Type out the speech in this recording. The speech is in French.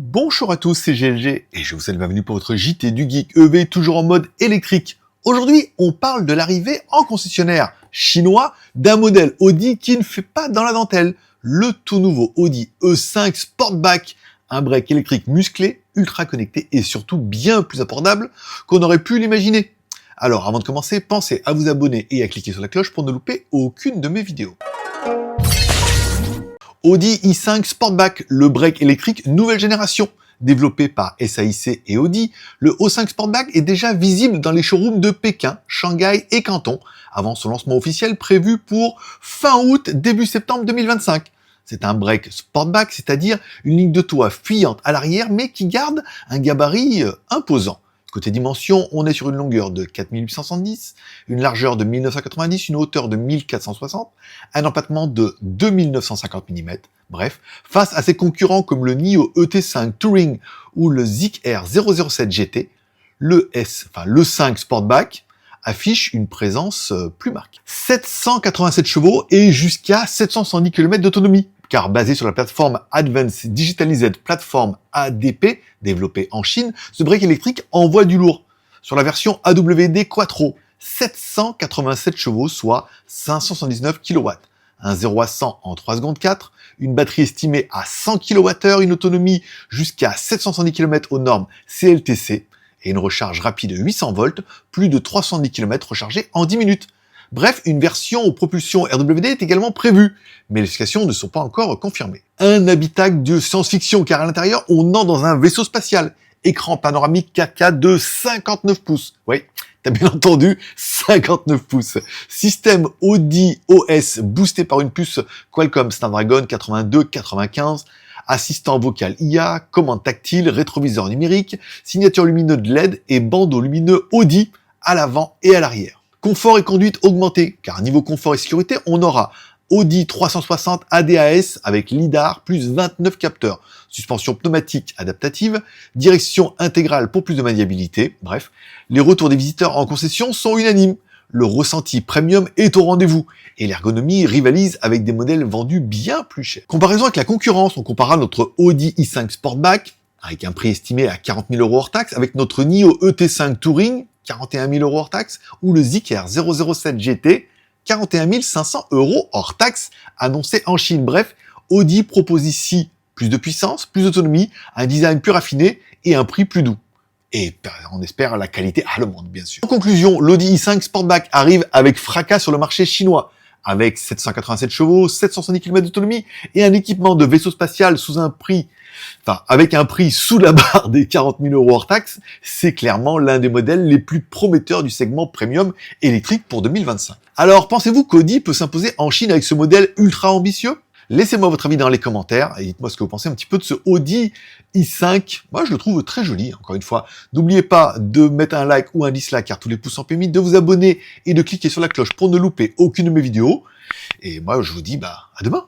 Bonjour à tous, c'est GLG et je vous souhaite la bienvenue pour votre JT du Geek EV, toujours en mode électrique. Aujourd'hui, on parle de l'arrivée en concessionnaire chinois d'un modèle Audi qui ne fait pas dans la dentelle, le tout nouveau Audi E5 Sportback, un break électrique musclé, ultra connecté et surtout bien plus abordable qu'on aurait pu l'imaginer. Alors avant de commencer, pensez à vous abonner et à cliquer sur la cloche pour ne louper aucune de mes vidéos. Audi i5 Sportback, le break électrique nouvelle génération. Développé par SAIC et Audi, le O5 Sportback est déjà visible dans les showrooms de Pékin, Shanghai et Canton, avant son lancement officiel prévu pour fin août, début septembre 2025. C'est un break Sportback, c'est-à-dire une ligne de toit fuyante à l'arrière, mais qui garde un gabarit imposant. Côté dimension, on est sur une longueur de 4870, une largeur de 1990, une hauteur de 1460, un empattement de 2950 mm. Bref, face à ses concurrents comme le NIO ET5 Touring ou le Zik R 007 GT, le 5 Sportback affiche une présence plus marquée. 787 chevaux et jusqu'à 770 km d'autonomie. Car basé sur la plateforme Advanced Digitalized Platform ADP, développée en Chine, ce break électrique envoie du lourd. Sur la version AWD Quattro, 787 chevaux, soit 579 kW. Un 0 à 100 en 3 secondes 4, une batterie estimée à 100 kWh, une autonomie jusqu'à 770 km aux normes CLTC, et une recharge rapide de 800 volts, plus de 310 km rechargés en 10 minutes. Bref, une version aux propulsions RWD est également prévue, mais les spécifications ne sont pas encore confirmées. Un habitacle de science-fiction, car à l'intérieur, on entre dans un vaisseau spatial. Écran panoramique 4K de 59 pouces. Oui, t'as bien entendu, 59 pouces. Système Audi OS boosté par une puce Qualcomm Snapdragon 8295, assistant vocal IA, commande tactile, rétroviseur numérique, signature lumineuse de LED et bandeau lumineux Audi à l'avant et à l'arrière. Confort et conduite augmentée, car niveau confort et sécurité, on aura Audi 360 ADAS avec lidar plus 29 capteurs, suspension pneumatique adaptative, direction intégrale pour plus de maniabilité. Bref, les retours des visiteurs en concession sont unanimes. Le ressenti premium est au rendez-vous et l'ergonomie rivalise avec des modèles vendus bien plus chers. Comparaison avec la concurrence, on comparera notre Audi i5 Sportback avec un prix estimé à 40 000 € hors taxe avec notre NIO ET5 Touring 41 000 € hors taxe, ou le Zik R 007 GT, 41 500 € hors taxe, annoncé en Chine. Bref, Audi propose ici plus de puissance, plus d'autonomie, un design plus raffiné et un prix plus doux. Et on espère la qualité allemande, bien sûr. En conclusion, l'Audi i5 Sportback arrive avec fracas sur le marché chinois, avec 787 chevaux, 770 km d'autonomie et un équipement de vaisseau spatial avec un prix sous la barre des 40 000 € hors taxe. C'est clairement l'un des modèles les plus prometteurs du segment premium électrique pour 2025. Alors, pensez-vous qu'Audi peut s'imposer en Chine avec ce modèle ultra ambitieux ? Laissez-moi votre avis dans les commentaires et dites-moi ce que vous pensez un petit peu de ce Audi i5. Moi, je le trouve très joli, encore une fois. N'oubliez pas de mettre un like ou un dislike, car tous les pouces sont permis, de vous abonner et de cliquer sur la cloche pour ne louper aucune de mes vidéos. Et moi, je vous dis à demain.